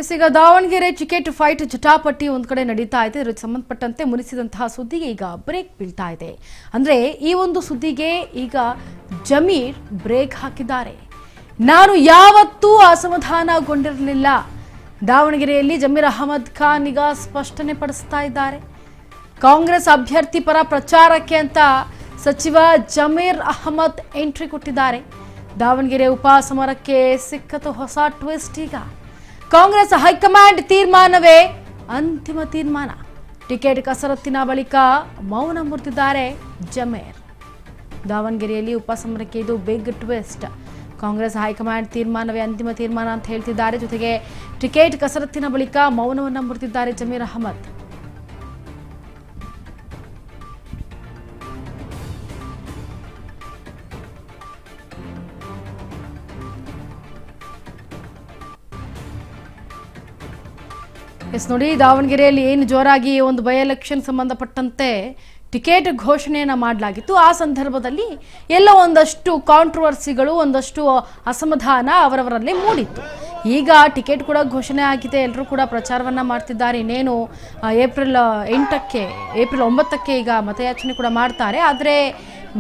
ಈಗ Davanagere ticket fight ಜಟಾಪಟಿ ಒಂದ್ ಕಡೆ ನಡೀತಾ ಇದೆ. ಇದಕ್ಕೆ ಸಂಬಂಧಪಟ್ಟಂತೆ ಮುನಿಸಿದಂತಹ ಸುದ್ದಿಗೆ ಈಗ ಬ್ರೇಕ್ ಬೀಳ್ತಾ ಇದೆ. ಅಂದ್ರೆ ಈ ಒಂದು ಸುದ್ದಿಗೆ ಈಗ ಜಮೀರ್ ಬ್ರೇಕ್ ಹಾಕಿದ್ದಾರೆ. ನಾನು ಯಾವತ್ತೂ ಅಸಮಾಧಾನಗೊಂಡಿರಲಿಲ್ಲ. ದಾವಣಗೆರೆಯಲ್ಲಿ ಜಮೀರ್ ಅಹಮದ್ ಖಾನ್ ಈಗ ಸ್ಪಷ್ಟನೆ ಪಡಿಸ್ತಾ ಇದ್ದಾರೆ. ಕಾಂಗ್ರೆಸ್ ಅಭ್ಯರ್ಥಿ ಪರ ಪ್ರಚಾರಕ್ಕೆ ಅಂತ ಸಚಿವ ಜಮೀರ್ ಅಹಮದ್ ಎಂಟ್ರಿ ಕೊಟ್ಟಿದ್ದಾರೆ. ದಾವಣಗೆರೆ ಉಪಸಮರಕ್ಕೆ ಸಿಕ್ಕತು ಹೊಸ ಟ್ವಿಸ್ಟ್. ಈಗ ಕಾಂಗ್ರೆಸ್ ಹೈಕಮಾಂಡ್ ತೀರ್ಮಾನವೇ ಅಂತಿಮ ತೀರ್ಮಾನ. ಟಿಕೆಟ್ ಕಸರತ್ತಿನ ಬಳಿಕ ಮೌನ ಮುರಿದಿದ್ದಾರೆ ಜಮೀರ್. ದಾವಣಗೆರೆಯಲ್ಲಿ ಉಪಸಮರಕ್ಕೆ ಇದು ಬಿಗ್ ಟ್ವಿಸ್ಟ್. ಕಾಂಗ್ರೆಸ್ ಹೈಕಮಾಂಡ್ ತೀರ್ಮಾನವೇ ಅಂತಿಮ ತೀರ್ಮಾನ ಅಂತ ಹೇಳ್ತಿದ್ದಾರೆ. ಜೊತೆಗೆ ಟಿಕೆಟ್ ಕಸರತ್ತಿನ ಬಳಿಕ ಮೌನವನ್ನ ಮುರಿದಿದ್ದಾರೆ ಜಮೀರ್ ಅಹಮದ್. ನೋಡಿ, ದಾವಣಗೆರೆಯಲ್ಲಿ ಏನು ಜೋರಾಗಿ ಒಂದು ಬೈ ಎಲೆಕ್ಷನ್ ಸಂಬಂಧಪಟ್ಟಂತೆ ಟಿಕೆಟ್ ಘೋಷಣೆಯನ್ನ ಮಾಡಲಾಗಿತ್ತು. ಆ ಸಂದರ್ಭದಲ್ಲಿ ಎಲ್ಲ ಒಂದಷ್ಟು ಕಾಂಟ್ರವರ್ಸಿಗಳು, ಒಂದಷ್ಟು ಅಸಮಾಧಾನ ಅವರವರಲ್ಲಿ ಮೂಡಿತ್ತು. ಈಗ ಟಿಕೆಟ್ ಕೂಡ ಘೋಷಣೆ ಆಗಿದೆ. ಎಲ್ಲರೂ ಕೂಡ ಪ್ರಚಾರವನ್ನ ಮಾಡ್ತಿದ್ದಾರೆ. ಇನ್ನೇನು ಏಪ್ರಿಲ್ 9ಕ್ಕೆ ಈಗ ಮತಯಾಚನೆ ಕೂಡ ಮಾಡ್ತಾರೆ. ಆದರೆ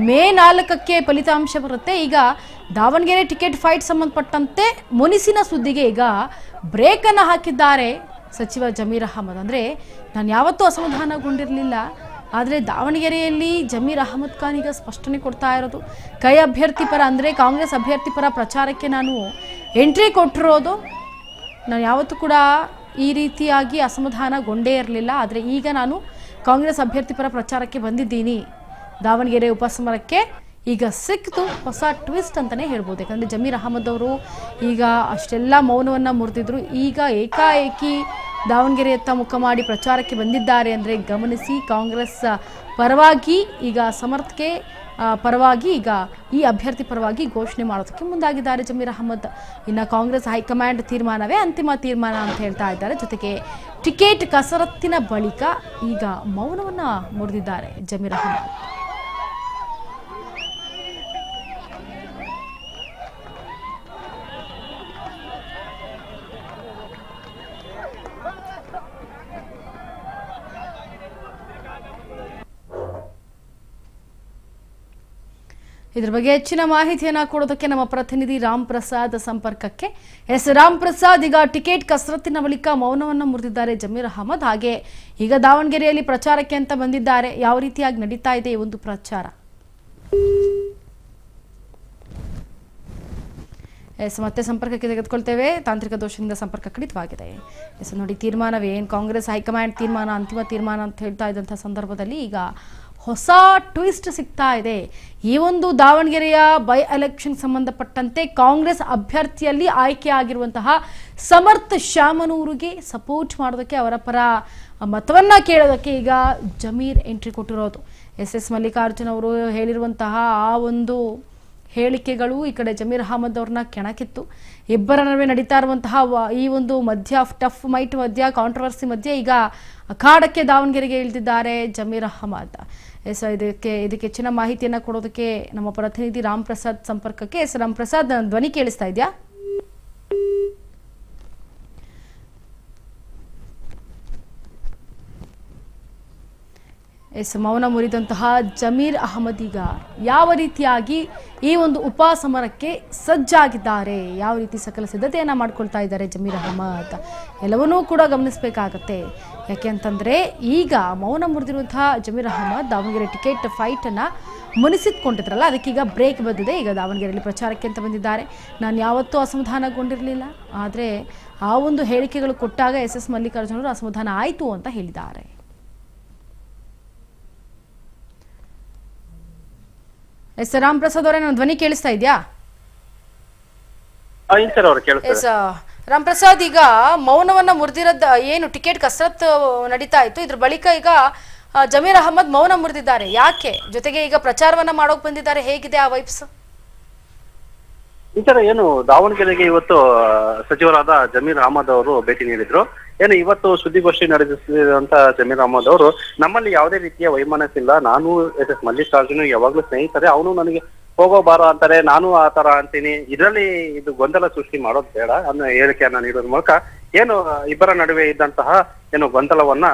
ಮೇ 4ಕ್ಕೆ ಫಲಿತಾಂಶ ಬರುತ್ತೆ. ಈಗ ದಾವಣಗೆರೆ ಟಿಕೆಟ್ ಫೈಟ್ ಸಂಬಂಧಪಟ್ಟಂತೆ ಮುನಿಸಿನ ಸುದ್ದಿಗೆ ಈಗ ಬ್ರೇಕ್ ಅನ್ನ ಹಾಕಿದ್ದಾರೆ ಸಚಿವ ಜಮೀರ್ ಅಹಮದ್. ಅಂದರೆ ನಾನು ಯಾವತ್ತೂ ಅಸಮಾಧಾನಗೊಂಡಿರಲಿಲ್ಲ, ಆದರೆ ದಾವಣಗೆರೆಯಲ್ಲಿ ಜಮೀರ್ ಅಹಮದ್ ಖಾನ್ ಈಗ ಸ್ಪಷ್ಟನೆ ಕೊಡ್ತಾ ಇರೋದು, ಕೈ ಅಭ್ಯರ್ಥಿ ಪರ ಅಂದರೆ ಕಾಂಗ್ರೆಸ್ ಅಭ್ಯರ್ಥಿ ಪರ ಪ್ರಚಾರಕ್ಕೆ ನಾನು ಎಂಟ್ರಿ ಕೊಟ್ಟಿರೋದು. ನಾನು ಯಾವತ್ತೂ ಕೂಡ ಈ ರೀತಿಯಾಗಿ ಅಸಮಾಧಾನಗೊಂಡೇ ಇರಲಿಲ್ಲ, ಆದರೆ ಈಗ ನಾನು ಕಾಂಗ್ರೆಸ್ ಅಭ್ಯರ್ಥಿ ಪರ ಪ್ರಚಾರಕ್ಕೆ ಬಂದಿದ್ದೀನಿ. ದಾವಣಗೆರೆ ಉಪಸಮರಕ್ಕೆ ಈಗ ಸಿಕ್ತು ಹೊಸ ಟ್ವಿಸ್ಟ್ ಅಂತಲೇ ಹೇಳ್ಬೋದು. ಯಾಕಂದರೆ ಜಮೀರ್ ಅಹಮದ್ ಅವರು ಈಗ ಅಷ್ಟೆಲ್ಲ ಮೌನವನ್ನು ಮುರಿದಿದ್ರು. ಈಗ ಏಕಾಏಕಿ ದಾವಣಗೆರೆಯತ್ತ ಮುಖ ಮಾಡಿ ಪ್ರಚಾರಕ್ಕೆ ಬಂದಿದ್ದಾರೆ ಅಂದರೆ ಗಮನಿಸಿ. ಕಾಂಗ್ರೆಸ್ ಪರವಾಗಿ ಈಗ ಸಮರ್ಥಕ್ಕೆ ಪರವಾಗಿ ಈಗ ಈ ಅಭ್ಯರ್ಥಿ ಪರವಾಗಿ ಘೋಷಣೆ ಮಾಡೋದಕ್ಕೆ ಮುಂದಾಗಿದ್ದಾರೆ ಜಮೀರ್ ಅಹಮದ್. ಇನ್ನು ಕಾಂಗ್ರೆಸ್ ಹೈಕಮಾಂಡ್ ತೀರ್ಮಾನವೇ ಅಂತಿಮ ತೀರ್ಮಾನ ಅಂತ ಹೇಳ್ತಾ ಇದ್ದಾರೆ. ಜೊತೆಗೆ ಟಿಕೆಟ್ ಕಸರತ್ತಿನ ಬಳಿಕ ಈಗ ಮೌನವನ್ನು ಮುರಿದಿದ್ದಾರೆ ಜಮೀರ್ ಅಹಮದ್. ಇದ್ರ ಬಗ್ಗೆ ಹೆಚ್ಚಿನ ಮಾಹಿತಿಯನ್ನ ಕೊಡೋದಕ್ಕೆ ನಮ್ಮ ಪ್ರತಿನಿಧಿ ರಾಮ್ ಪ್ರಸಾದ್ ಸಂಪರ್ಕಕ್ಕೆ. ರಾಮ್ ಪ್ರಸಾದ್, ಈಗ ಟಿಕೆಟ್ ಕಸರತ್ತಿನ ಬಳಿಕ ಮೌನವನ್ನು ಮುರಿದಿದ್ದಾರೆ ಜಮೀರ್ ಅಹಮದ್. ಹಾಗೆ ಈಗ ದಾವಣಗೆರೆಯಲ್ಲಿ ಪ್ರಚಾರಕ್ಕೆ ಅಂತ ಬಂದಿದ್ದಾರೆ. ಯಾವ ರೀತಿಯಾಗಿ ನಡೀತಾ ಇದೆ ಈ ಒಂದು ಪ್ರಚಾರ? ಮತ್ತೆ ಸಂಪರ್ಕಕ್ಕೆ ತೆಗೆದುಕೊಳ್ತೇವೆ. ತಾಂತ್ರಿಕ ದೋಷದಿಂದ ಸಂಪರ್ಕ ಕಡಿತವಾಗಿದೆ. ನೋಡಿ, ತೀರ್ಮಾನವೇ ಏನು ಕಾಂಗ್ರೆಸ್ ಹೈಕಮಾಂಡ್ ತೀರ್ಮಾನ ಅಂತಿಮ ತೀರ್ಮಾನ ಅಂತ ಹೇಳ್ತಾ ಇದ್ದಂಥ ಸಂದರ್ಭದಲ್ಲಿ ಈಗ ಹೊಸ ಟ್ವಿಸ್ಟ್ ಸಿಗ್ತಾ ಇದೆ. ಈ ಒಂದು ದಾವಣಗೆರೆಯ ಬೈ ಎಲೆಕ್ಷನ್ ಸಂಬಂಧಪಟ್ಟಂತೆ ಕಾಂಗ್ರೆಸ್ ಅಭ್ಯರ್ಥಿಯಲ್ಲಿ ಆಯ್ಕೆಯಾಗಿರುವಂತಹ ಸಮರ್ಥ ಶಾಮನೂರಿಗೆ ಸಪೋರ್ಟ್ ಮಾಡೋದಕ್ಕೆ, ಅವರ ಪರ ಮತವನ್ನ ಕೇಳೋದಕ್ಕೆ ಈಗ ಜಮೀರ್ ಎಂಟ್ರಿ ಕೊಟ್ಟಿರೋದು. ಎಸ್ ಮಲ್ಲಿಕಾರ್ಜುನ್ ಅವರು ಹೇಳಿರುವಂತಹ ಆ ಒಂದು ಹೇಳಿಕೆಗಳು ಈ ಕಡೆ ಜಮೀರ್ ಅಹಮದ್ ಅವ್ರನ್ನ ಕೆಣಕಿತ್ತು. ಇಬ್ಬರ ನಡುವೆ ನಡೀತಾ ಇರುವಂತಹ ಈ ಒಂದು ಟಫ್ ಮೈಟ್ ಮಧ್ಯ, ಕಾಂಟ್ರವರ್ಸಿ ಮಧ್ಯೆ ಈಗ ಅಖಾಡಕ್ಕೆ ದಾವಣಗೆರೆಗೆ ಇಳಿದಿದ್ದಾರೆ ಜಮೀರ್ ಅಹಮದ್. ಇದಕ್ಕೆ ಹೆಚ್ಚಿನ ಮಾಹಿತಿಯನ್ನ ಕೊಡೋದಕ್ಕೆ ನಮ್ಮ ಪ್ರತಿನಿಧಿ ರಾಮ್ ಪ್ರಸಾದ್ ಸಂಪರ್ಕಕ್ಕೆ. ರಾಮ್ ಪ್ರಸಾದ್, ಧ್ವನಿ ಕೇಳಿಸ್ತಾ ಇದೆಯಾ? ಮೌನ ಮುರಿದಂತಹ ಜಮೀರ್ ಅಹಮದ್ ಈಗ ಯಾವ ರೀತಿಯಾಗಿ ಈ ಒಂದು ಉಪಸಮರಕ್ಕೆ ಸಜ್ಜಾಗಿದ್ದಾರೆ, ಯಾವ ರೀತಿ ಸಕಲ ಸಿದ್ಧತೆಯನ್ನ ಮಾಡ್ಕೊಳ್ತಾ ಇದ್ದಾರೆ ಜಮೀರ್ ಅಹಮದ್, ಎಲ್ಲವನ್ನೂ ಕೂಡ ಗಮನಿಸಬೇಕಾಗತ್ತೆ. ಯಾಕೆ ಅಂತಂದ್ರೆ ಈಗ ಮೌನ ಮುರಿದಿರುವಂತಹ ಜಮೀರ್ ಅಹಮದ್ ದಾವಣಗೆರೆ ಟಿಕೆಟ್ ಫೈಟ್ ಅನ್ನ ಮುನಿಸಿಟ್ಕೊಂಡಿದ್ರಲ್ಲ, ಅದಕ್ಕೀಗ ಬ್ರೇಕ್ ಬಂದಿದೆ. ಈಗ ದಾವಣಗೆರೆಯಲ್ಲಿ ಪ್ರಚಾರಕ್ಕೆ ಅಂತ ಬಂದಿದ್ದಾರೆ. ನಾನು ಯಾವತ್ತೂ ಅಸಮಾಧಾನಗೊಂಡಿರಲಿಲ್ಲ, ಆದರೆ ಆ ಒಂದು ಹೇಳಿಕೆಗಳು ಕೊಟ್ಟಾಗ ಮಲ್ಲಿಕಾರ್ಜುನ್ ಅವರು ಅಸಮಾಧಾನ ಆಯಿತು ಅಂತ ಹೇಳಿದ್ದಾರೆ. ರಾಮ್ ಪ್ರಸಾದ್ ಅವರೇ, ನನ್ನ ಧ್ವನಿ ಕೇಳಿಸ್ತಾ ಇದೆಯಾ? ರಾಮ್ ಪ್ರಸಾದ್, ಈಗ ಮೌನವನ್ನ ಮುರಿದಿರೋದ್ ಏನು ಟಿಕೆಟ್ ಕಸರತ್ ನಡೀತಾ ಇತ್ತು, ಇದ್ರ ಬಳಿಕ ಈಗ ಜಮೀರ್ ಅಹಮದ್ ಮೌನ ಮುರಿದಿದ್ದಾರೆ. ಯಾಕೆ? ಜೊತೆಗೆ ಈಗ ಪ್ರಚಾರವನ್ನ ಮಾಡೋಕ್ ಬಂದಿದ್ದಾರೆ. ಹೇಗಿದೆ ಆ ವೈಬ್ಸ್? ಈ ತರ ಏನು ದಾವಣಗೆರೆಗೆ ಇವತ್ತು ಸಚಿವರಾದ ಜಮೀರ್ ಅಹಮದ್ ಅವರು ಭೇಟಿ ನೀಡಿದ್ರು. ಏನು ಇವತ್ತು ಸುದ್ದಿಗೋಷ್ಠಿ ನಡೆಸಿದಂತ ಜಮೀರ್ ಅಹಮದ್ ಅವರು, ನಮ್ಮಲ್ಲಿ ಯಾವುದೇ ರೀತಿಯ ವೈಮನಸ್ಸಿಲ್ಲ, ನಾನು ಮಲ್ಲಿಕಾರ್ಜುನ್ ಯಾವಾಗ್ಲೂ ಸ್ನೇಹಿತರೆ, ಅವನು ನನಗೆ ಹೋಗೋ ಬಾರೋ ಅಂತಾರೆ, ನಾನು ಆ ತರ ಅಂತೀನಿ. ಇದರಲ್ಲಿ ಇದು ಗೊಂದಲ ಸೃಷ್ಟಿ ಮಾಡೋದು ಬೇಡ ಅನ್ನೋ ಹೇಳಿಕೆಯನ್ನ ನೀಡೋದ್ರ ಮೂಲಕ ಏನು ಇಬ್ಬರ ನಡುವೆ ಇದ್ದಂತಹ ಏನು ಗೊಂದಲವನ್ನ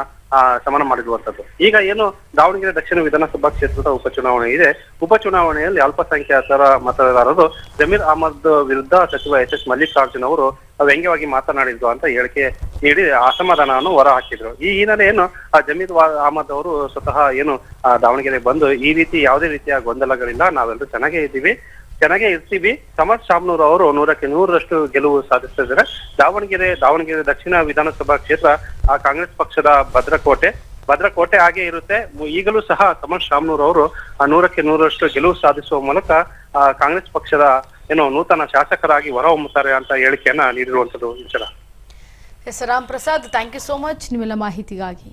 ಶಮನ ಮಾಡಿರುವಂತದ್ದು. ಈಗ ಏನು ದಾವಣಗೆರೆ ದಕ್ಷಿಣ ವಿಧಾನಸಭಾ ಕ್ಷೇತ್ರದ ಉಪಚುನಾವಣೆ ಇದೆ. ಉಪಚುನಾವಣೆಯಲ್ಲಿ ಅಲ್ಪಸಂಖ್ಯಾತರ ಮತದಾರರು ಜಮೀರ್ ಅಹಮದ್ ವಿರುದ್ಧ ಸಚಿವ ಎಸ್ ಮಲ್ಲಿಕಾರ್ಜುನ್ ಅವರು ವ್ಯಂಗ್ಯವಾಗಿ ಮಾತನಾಡಿದ್ರು ಅಂತ ಹೇಳಿಕೆ ನೀಡಿ ಅಸಮಾಧಾನವನ್ನು ಹೊರ ಹಾಕಿದ್ರು. ಈ ಹಿನ್ನೆಲೆ ಏನು ಜಮೀರ್ ಅಹಮದ್ ಅವರು ಸ್ವತಃ ಏನು ದಾವಣಗೆರೆ ಬಂದು ಈ ರೀತಿ ಯಾವುದೇ ರೀತಿಯ ಗೊಂದಲಗಳಿಲ್ಲ, ನಾವೆಲ್ಲರೂ ಚೆನ್ನಾಗೇ ಇರ್ತೀವಿ. ಸಮರ್ ಶಾಮ್ನೂರ್ ಅವರು 100ಕ್ಕೆ 100ರಷ್ಟು ಗೆಲುವು ಸಾಧಿಸಿದ್ದಾರೆ. ದಾವಣಗೆರೆ ದಕ್ಷಿಣ ವಿಧಾನಸಭಾ ಕ್ಷೇತ್ರ ಕಾಂಗ್ರೆಸ್ ಪಕ್ಷದ ಭದ್ರಕೋಟೆ ಹಾಗೆ ಇರುತ್ತೆ. ಈಗಲೂ ಸಹ ಸಮರ್ ಶಾಮ್ನೂರ್ ಅವರು 100ಕ್ಕೆ 100ರಷ್ಟು ಗೆಲುವು ಸಾಧಿಸುವ ಮೂಲಕ ಕಾಂಗ್ರೆಸ್ ಪಕ್ಷದ ಏನು ನೂತನ ಶಾಸಕರಾಗಿ ಹೊರಹೊಮ್ಮುತ್ತಾರೆ ಅಂತ ಹೇಳಿಕೆಯನ್ನ ನೀಡಿರುವಂತದ್ದು. S Ram Prasad, thank you so much ನಿಮ್ಮೆಲ್ಲ ಮಾಹಿತಿಗಾಗಿ.